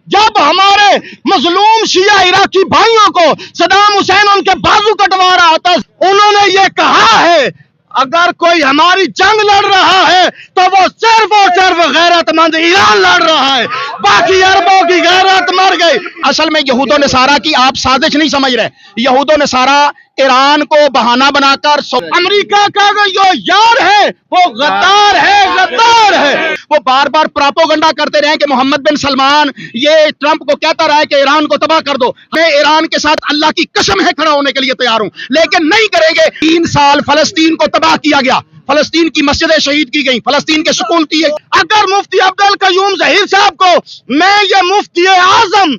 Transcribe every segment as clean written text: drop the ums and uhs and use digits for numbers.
جب ہمارے مظلوم شیعہ عراقی بھائیوں کو صدام حسین ان کے بازو کٹوا رہا تھا، انہوں نے یہ کہا ہے اگر کوئی ہماری جنگ لڑ رہا ہے تو وہ صرف اور صرف غیرت مند ایران لڑ رہا ہے، باقی عربوں کی غیرت مر گئی۔ اصل میں یہود و نصارہ کی آپ سازش نہیں سمجھ رہے، یہود و نصارہ ایران کو بہانہ بنا کر امریکہ کا جو یار ہے وہ غدار ہے، غدار ہے۔ وہ بار بار پراپوگنڈا کرتے رہے کہ محمد بن سلمان یہ ٹرمپ کو کہتا رہا ہے کہ ایران کو تباہ کر دو، میں ایران کے ساتھ اللہ کی قسم ہے کھڑا ہونے کے لیے تیار ہوں، لیکن نہیں کریں گے۔ 3 سال فلسطین کو تباہ کیا گیا، فلسطین کی مسجدیں شہید کی گئیں، فلسطین کے سکول کیے۔ اگر مفتی عبدالقیوم ظہیر صاحب کو میں یہ مفتی اعظم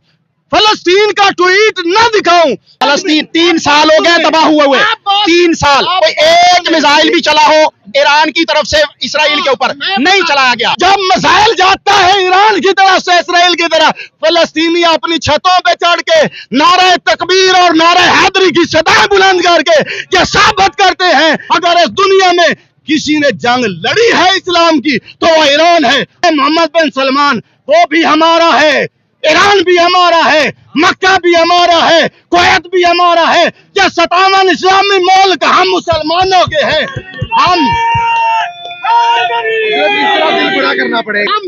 فلسطین کا ٹویٹ نہ دکھاؤں، فلسطین 3 سال ہو گئے تباہ ہوئے 3 سال کوئی ایک میزائل بھی چلا ہو ایران کی طرف سے اسرائیل کے اوپر نہیں چلایا گیا۔ جب میزائل جاتا ہے ایران کی طرف سے اسرائیل کی طرف، فلسطینی اپنی چھتوں پہ چڑھ کے نعرہ تکبیر اور نعرہ حیدری کی صدائیں بلند کر کے یہ ثابت کرتے ہیں اگر اس دنیا میں کسی نے جنگ لڑی ہے اسلام کی تو وہ ایران ہے۔ محمد بن سلمان وہ بھی ہمارا ہے، ایران بھی ہمارا ہے، مکہ بھی ہمارا ہے، کویت بھی ہمارا ہے، یہ 57 اسلامی ملک ہم مسلمانوں کے ہیں۔ ہم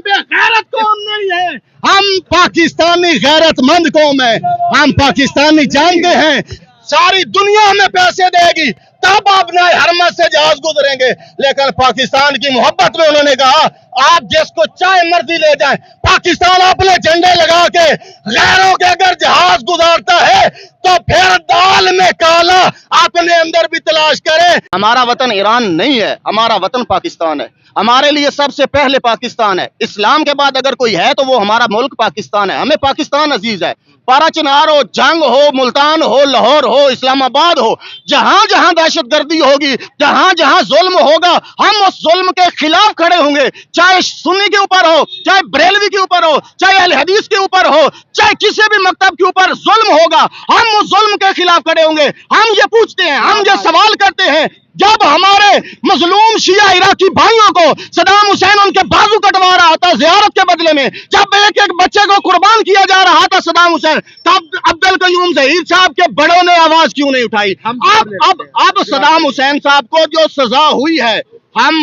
بے غیرت قوم نہیں ہے، ہم پاکستانی غیرت مند قوم ہے، ہم پاکستانی جانتے ہیں ساری دنیا ہمیں پیسے دے گی تب اپنے حرمت سے جہاز گزریں گے، لیکن پاکستان کی محبت میں انہوں نے کہا آپ جس کو چاہے مرضی لے جائیں، پاکستان اپنے جھنڈے لگا کے غیروں کے اگر جہاز گزارتا ہے تو پھر دال میں کالا اپنے اندر بھی تلاش کرے۔ ہمارا وطن ایران نہیں ہے، ہمارا وطن پاکستان ہے، ہمارے لیے سب سے پہلے پاکستان ہے، اسلام کے بعد اگر کوئی ہے تو وہ ہمارا ملک پاکستان ہے، ہمیں پاکستان عزیز ہے۔ پارا چنار ہو، جنگ ہو، ملتان ہو، لاہور ہو، اسلام آباد ہو، جہاں جہاں دہشت گردی ہوگی، جہاں جہاں ظلم ہوگا ہم اس ظلم کے خلاف کھڑے ہوں گے، چاہے سنی کے اوپر ہو، چاہے بریلوی کے اوپر ہو، چاہے اہل حدیث کے اوپر ہو، چاہے کسی بھی مکتب کے اوپر ظلم ہوگا ہم اس ظلم کے خلاف کھڑے ہوں گے۔ ہم یہ پوچھتے ہیں، ہم یہ سوال کرتے ہیں جب ہمارے مظلوم شیعہ عراقی بھائیوں کو صدام حسین ان کے بازو کٹوا رہا تھا زیارت کے بدلے میں، جب ایک ایک بچے کو قربان کیا جا رہا تھا صدام حسین، تب عبدالقیوم ظہیر صاحب کے بڑوں نے آواز کیوں نہیں اٹھائی؟ اب صدام حسین صاحب کو جو سزا ہوئی ہے، ہم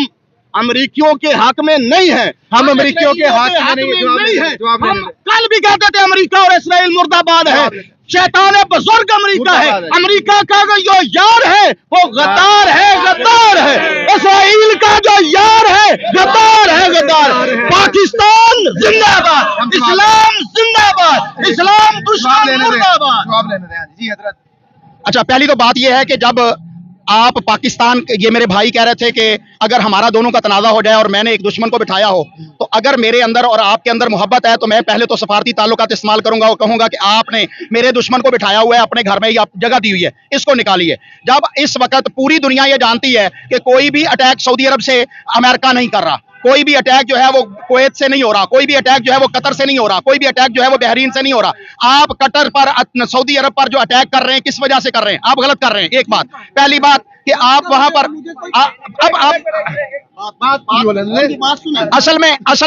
امریکیوں کے حق میں نہیں ہیں، ہم امریکیوں کے حق میں نہیں ہیں۔ ہم کل بھی کہتے تھے امریکہ اور اسرائیل مرد آباد ہے، شیطان بزرگ امریکہ ہے، امریکہ کا جو یار ہے وہ غدار ہے، غدار ہے، اسرائیل کا جو یار ہے غدار ہے، غدار۔ پاکستان زندہ باد، اسلام زندہ باد، اسلام دشمن مرد آباد۔ اچھا، پہلی تو بات یہ ہے کہ جب آپ پاکستان، یہ میرے بھائی کہہ رہے تھے کہ اگر ہمارا دونوں کا تنازع ہو جائے اور میں نے ایک دشمن کو بٹھایا ہو تو اگر میرے اندر اور آپ کے اندر محبت ہے تو میں پہلے تو سفارتی تعلقات استعمال کروں گا اور کہوں گا کہ آپ نے میرے دشمن کو بٹھایا ہوا ہے، اپنے گھر میں ہی جگہ دی ہوئی ہے، اس کو نکالیے۔ جب اس وقت پوری دنیا یہ جانتی ہے کہ کوئی بھی اٹیک سعودی عرب سے امریکہ نہیں کر رہا، کوئی بھی اٹیک جو ہے وہ کویت سے نہیں ہو رہا، کوئی بھی اٹیک جو ہے وہ قطر سے نہیں ہو رہا، کوئی بھی اٹیک جو ہے وہ بحرین سے نہیں ہو رہا، آپ قطر پر، سعودی عرب پر جو اٹیک کر رہے ہیں کس وجہ سے کر رہے ہیں؟ آپ غلط کر رہے ہیں۔ ایک بات، پہلی بات کہ آپ وہاں پر اصل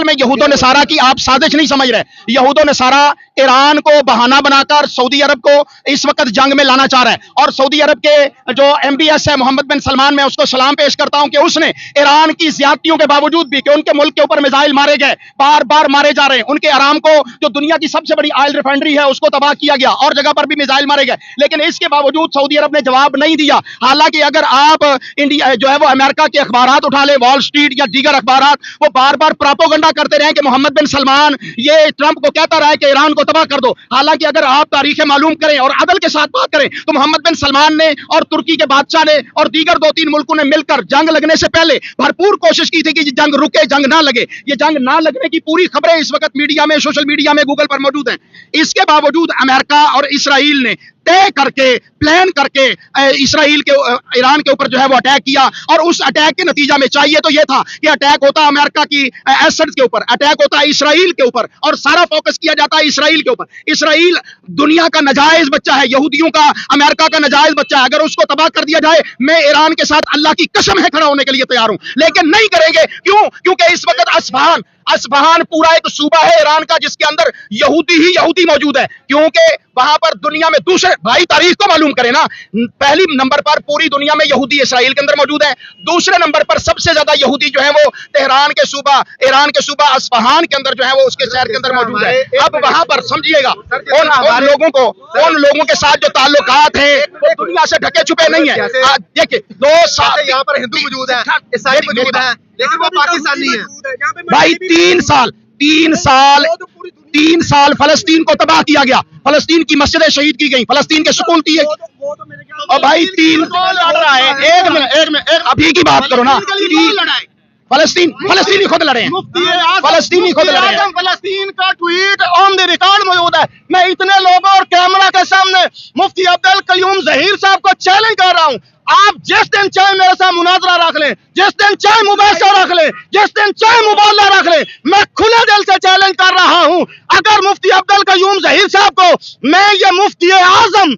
میں یہود و نصارہ کی آپ سازش نہیں سمجھ رہے، یہود و نصارہ ایران کو بہانہ بنا کر سعودی عرب کو اس وقت جنگ میں لانا چاہ رہے ہیں، اور سعودی عرب کے جو MBS ہے محمد بن سلمان، میں اس کو سلام پیش کرتا ہوں کہ اس نے ایران کی زیادتیوں کے باوجود بھی کہ ان کے ملک کے اوپر میزائل مارے گئے، بار بار مارے جا رہے ہیں، ان کے آرامکو جو دنیا کی سب سے بڑی آئل ریفائنڈری ہے اس کو تباہ کیا گیا اور جگہ پر بھی میزائل مارے گئے، لیکن اس کے باوجود سعودی عرب نے جواب نہیں دیا۔ حالانکہ اگر آپ انڈیا جو ہے وہ امریکہ کے اخبارات اٹھا لے، وال اسٹریٹ یا دیگر اخبارات، وہ بار بار پراپوگنڈا کرتے رہے کہ محمد بن سلمان یہ ٹرمپ کو کہتا رہا ہے کہ ایران کو تباہ کر دو۔ حالانکہ اگر آپ تاریخ معلوم کریں اور عدل کے ساتھ بات کریں تو محمد بن سلمان نے اور ترکی کے بادشاہ نے اور دیگر 2-3 ملکوں نے مل کر جنگ لگنے سے پہلے بھرپور کوشش کی تھی کہ جنگ رکے، جنگ نہ لگے۔ یہ جنگ نہ لگنے کی پوری خبریں اس وقت میڈیا میں، سوشل میڈیا میں، گوگل پر موجود ہیں۔ اس کے باوجود امریکہ اور اسرائیل نے طے کر کے، پلان کر کے اسرائیل کے ایران کے اوپر جو ہے وہ اٹیک کیا، اور اس اٹیک کے نتیجہ میں چاہیے تو یہ تھا کہ اٹیک ہوتا امریکہ کی ایسٹس کے اوپر، اٹیک ہوتا اسرائیل کے اوپر، اور سارا فوکس کیا جاتا ہے اسرائیل کے اوپر۔ اسرائیل دنیا کا ناجائز بچہ ہے، یہودیوں کا، امریکہ کا ناجائز بچہ ہے، اگر اس کو تباہ کر دیا جائے میں ایران کے ساتھ اللہ کی قسم ہے کھڑا ہونے کے لیے تیار ہوں، لیکن نہیں کریں گے۔ کیوں؟ کیونکہ اس وقت اصفہان پورا ایک صوبہ ہے ایران کا جس کے اندر یہودی ہی یہودی موجود ہے، کیونکہ وہاں پر دنیا میں دوسرے بھائی تاریخ کو معلوم کریں نا، پہلی نمبر پر پوری دنیا میں یہودی اسرائیل کے اندر موجود ہے، دوسرے نمبر پر سب سے زیادہ یہودی جو ہے وہ تہران کے صوبہ ایران کے صوبہ اصفہان کے اندر جو ہے وہ اس کے شہر کے اندر موجود ہے۔ اب وہاں پر سمجھیے گا ان لوگوں کے ساتھ جو تعلقات ہیں وہ دنیا سے ڈھکے چھپے نہیں ہیں۔ دیکھیے 2 سال یہاں پر ہندو موجود ہے، عیسائی موجود ہے، لیکن وہ پاکستانی ہے بھائی 3 سال فلسطین کو تباہ کیا گیا، فلسطین کی مسجدیں شہید کی گئیں، فلسطین کے سکون کی اور بھائی 3 لڑ رہا ہے، ایک منٹ ابھی کی بات کرو نا، فلسطینی خود لڑے ہیں، فلسطینی خود لڑے ہیں۔ فلسطین کا ٹویٹ آن دی ریکارڈ موجود ہے۔ میں اتنے لوگوں اور کیمرہ کے سامنے مفتی عبدالقیوم ظہیر صاحب کو چیلنج کر رہا ہوں، آپ جس دن چاہے میرے ساتھ مناظرہ رکھ لیں، جس دن چاہے مباحثہ رکھ لیں، جس دن چاہے مبادلہ رکھ لیں، میں کھلے دل سے چیلنج کر رہا ہوں، اگر مفتی عبدالقیوم ظہیر صاحب کو میں یہ مفتی اعظم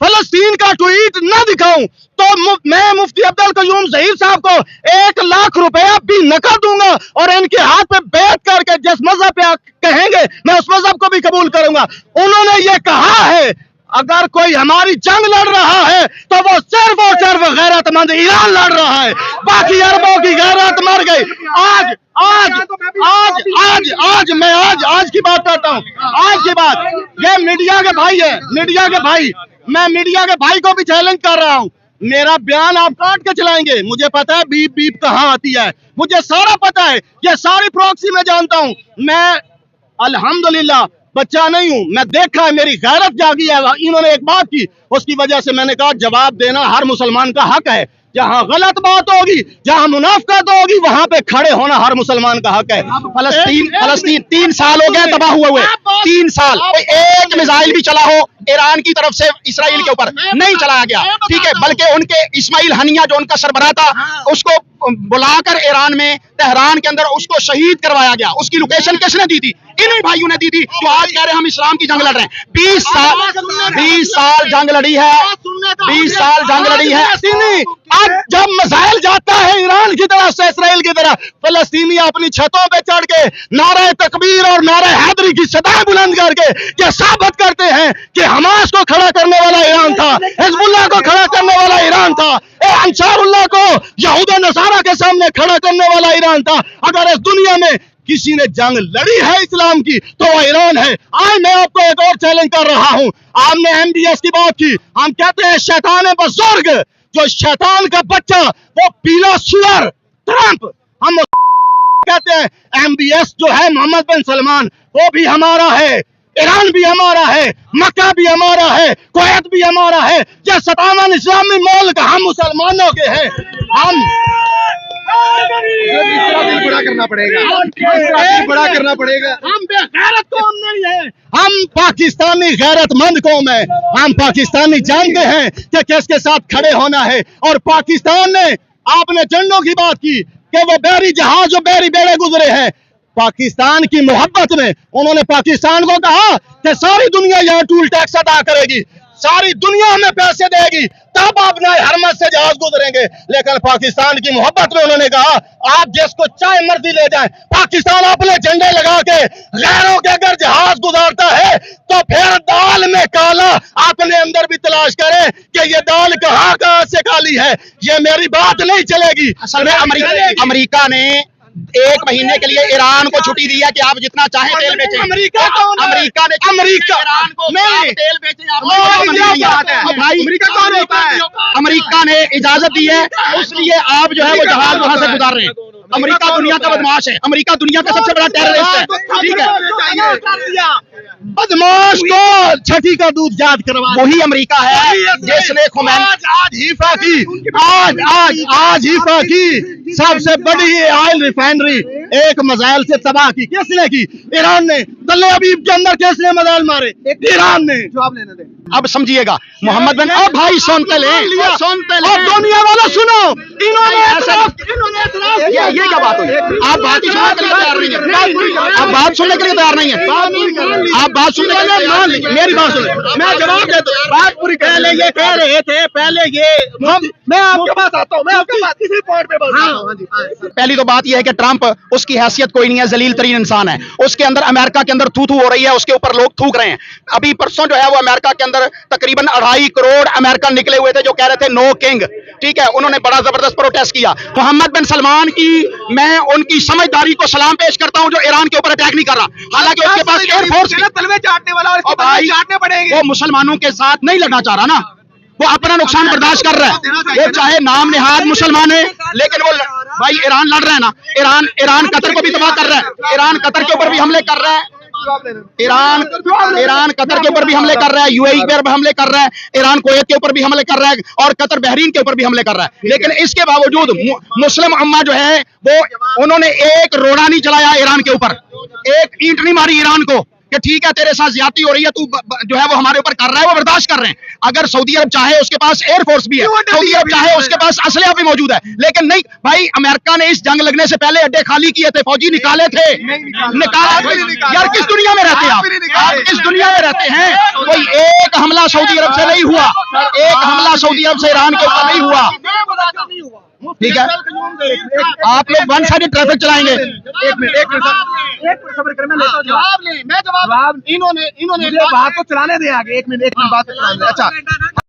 فلسطین کا ٹویٹ نہ دکھاؤں تو میں مفتی عبدالقیوم ظہیر صاحب کو 1 لاکھ روپیہ بھی نقد دوں گا اور ان کے ہاتھ پہ بیعت کر کے جس مذہب پہ کہیں گے میں اس مذہب کو بھی قبول کروں گا۔ انہوں نے یہ کہا ہے اگر کوئی ہماری جنگ لڑ رہا ہے تو وہ صرف اور صرف غیرت مند ایران لڑ رہا ہے، باقی عربوں کی غیرت مر گئی۔ آج کی بات کرتا ہوں، آج کی بات، یہ میڈیا کے بھائی ہے، میڈیا کے بھائی، میں میڈیا کے بھائی کو بھی چیلنج کر رہا ہوں، میرا بیان آپ کاٹ کے چلائیں گے، مجھے پتا ہے بیپ بیپ کہاں آتی ہے، مجھے سارا پتا ہے، یہ ساری پروکسی میں جانتا ہوں، میں الحمدللہ بچہ نہیں ہوں، میں دیکھا ہے، میری غیرت جاگی ہے۔ انہوں نے ایک بات کی، اس کی وجہ سے میں نے کہا جواب دینا ہر مسلمان کا حق ہے، جہاں غلط بات ہوگی، جہاں منافقت ہوگی، وہاں پہ کھڑے ہونا ہر مسلمان کا حق ہے۔ فلسطین 3 سال ہو گئے تباہ ہوئے 3 سال، کوئی ایک میزائل بھی چلا ہو ایران کی طرف سے اسرائیل کے اوپر نہیں چلایا گیا، ٹھیک ہے، بلکہ ان کے اسماعیل ہنیہ جو ان کا سربراہ تھا اس کو بلا کر ایران میں تہران کے اندر اس کو شہید کروایا گیا۔ اس کی لوکیشن کس نے دی تھی؟ انہی بھائیوں نے دی تھی جو آج کہہ رہے ہیں ہم اسلام کی جنگ لڑ رہے ہیں۔ 20 سال جنگ لڑی ہے، 20 سال جنگ لڑی ہے۔ اب جب میزائل جاتا ہے ایران کی طرف سے اسرائیل کی طرف، فلسطینی اپنی چھتوں پہ چڑھ کے نعرہ تکبیر اور نعرہ حیدری کی صدائیں بلند کر کے یہ ثابت کرتے ہیں کہ حماس کو کھڑا کرنے والا ایران تھا، حزب اللہ کو کھڑا کرنے والا ایران تھا، انصار اللہ کو یہود و نصارہ کے سامنے کھڑا کرنے والا ایران تھا۔ اگر اس دنیا میں کسی نے جنگ لڑی ہے اسلام کی تو وہ ایران ہے۔ آج میں آپ کو ایک اور چیلنج کر رہا ہوں، آپ نے MBS کی بات کی، ہم کہتے ہیں شیطان بزرگ، جو شیطان کا بچہ وہ پیلا سور ٹرمپ، ہم کہتے ہیں MBS جو ہے محمد بن سلمان وہ بھی ہمارا ہے، ایران بھی ہمارا ہے، مکہ بھی ہمارا ہے، کویت بھی ہمارا ہے، یہ 57 اسلامی ملک ہم مسلمانوں کے ہیں۔ ہم بڑا کرنا پڑے گا، ہم بے غیرت قوم نہیں ہے، ہم پاکستانی غیرت مند قوم ہے، ہم پاکستانی جانتے ہیں کہ کس کے ساتھ کھڑے ہونا ہے، اور پاکستان نے، آپ نے جنگوں کی بات کی کہ وہ بحری جہاز جو بحری بیڑے گزرے ہیں، پاکستان کی محبت میں انہوں نے پاکستان کو کہا کہ ساری دنیا یہاں ٹول ٹیکس ادا کرے گی، ساری دنیا ہمیں پیسے دے گی، تب اپنا حرمت سے جہاز گزریں گے، لیکن پاکستان کی محبت میں انہوں نے کہا آپ جس کو چاہے مرضی لے جائیں، پاکستان اپنے جھنڈے لگا کے غیروں کے اگر جہاز گزارتا ہے تو پھر دال میں کالا اپنے اندر بھی تلاش کریں کہ یہ دال کہاں سے کالی ہے، یہ میری بات نہیں چلے گی۔ اصل میں امریکہ نے 1 مہینے کے لیے ایران کو چھٹی دی ہے کہ آپ جتنا چاہیں تیل بیچیں۔ امریکہ نے ایران کو تیل بیچیں، امریکہ نے اجازت دی ہے، اس لیے آپ جو ہے وہ جہاز وہاں سے گزار رہے ہیں۔ امریکہ دنیا کا بدماش ہے، امریکہ دنیا کا سب سے بڑا ٹیررسٹ ہے، ٹھیک ہے، بدماش کو چھٹی کا دودھ یاد کروا، وہی امریکہ ہے جس نے آج ہیفا کی سب سے بڑی آئل ریفائنری ایک میزائل سے تباہ کی، کس نے کی؟ ایران نے۔ تل ابیب کے اندر کس نے میزائل مارے؟ ایران نے۔ جواب لینے دیں۔ اب سمجھیے گا محمد بن، اب بھائی سنتے لیں، اور دنیا والا سنو، انہوں نے یہ کیا بات ہوئی؟ آپ بات ہی سننے کے لیے تیار نہیں ہیں، آپ بات سننے کے لیے تیار نہیں ہیں، آپ بات سننے کے لیے، میری بات سنیں، میں جواب دیتا ہوں، بات پوری پہلے یہ کہہ رہے تھے، پہلے یہ میں آپ کے پاس آتا ہوں، میں آپ کے پاس کسی پوائنٹ پہ بات۔ پہلی تو بات یہ ہے کہ ٹرمپ اس کی حیثیت کوئی نہیں ہے, ذلیل ترین انسان ہے. اس کے اندر امریکہ کے اندر تھو ہو رہی ہے, اس کے اوپر لوگ تھوک رہے ہیں. ابھی پرسوں جو ہے وہ امریکہ کے اندر تقریباً 2.5 کروڑ امریکن نکلے ہوئے تھے جو کہہ رہے تھے نو کنگ, ٹھیک ہے, انہوں نے بڑا زبردست پروٹیسٹ کیا. محمد بن سلمان کی میں ان کی سمجھداری کو سلام پیش کرتا ہوں جو ایران کے اوپر اٹیک نہیں کر رہا, حالانکہ اس کے پاس ایئر فورس تلوے چاٹنے والا اور اس کو تلوے چاٹنے پڑیں گے. وہ مسلمانوں کے ساتھ نہیں لڑنا چاہ رہا نا, وہ اپنا نقصان برداشت کر رہا ہے. وہ چاہے نام نہاد مسلمان ہے لیکن وہ بھائی ایران لڑ رہا ہے نا, ایران قطر کو بھی تباہ کر رہا ہے, ایران قطر کے اوپر بھی حملے کر رہا ہے, ایران قطر کے اوپر بھی حملے کر رہا ہے, یو اے ای پر بھی حملے کر رہا ہے, ایران کویت کے اوپر بھی حملے کر رہا ہے, اور قطر بحرین کے اوپر بھی حملے کر رہا ہے. لیکن اس کے باوجود مسلم امہ جو ہے وہ انہوں نے ایک روڑا نہیں چلایا ایران کے اوپر, ایک اینٹ نہیں ماری ایران کو کہ ٹھیک ہے تیرے ساتھ زیادتی ہو رہی ہے, تو جو ہے وہ ہمارے اوپر کر رہا ہے, وہ برداشت کر رہے ہیں. اگر سعودی عرب چاہے اس کے پاس ایئر فورس بھی ہے, سعودی عرب چاہے اس کے پاس اسلحہ بھی موجود ہے, لیکن نہیں بھائی, امریکہ نے اس جنگ لگنے سے پہلے اڈے خالی کیے تھے, فوجی نکالے تھے, یار کس دنیا میں رہتے ہیں آپ کس دنیا میں رہتے ہیں؟ کوئی ایک حملہ سعودی عرب سے نہیں ہوا, ایک حملہ سعودی عرب سے ایران کے اوپر نہیں ہوا, ٹھیک ہے. آپ لوگ ون سائیڈ ٹریفک چلائیں گے. انہوں نے بات کو چلانے دیں آگے, ایک منٹ بات. اچھا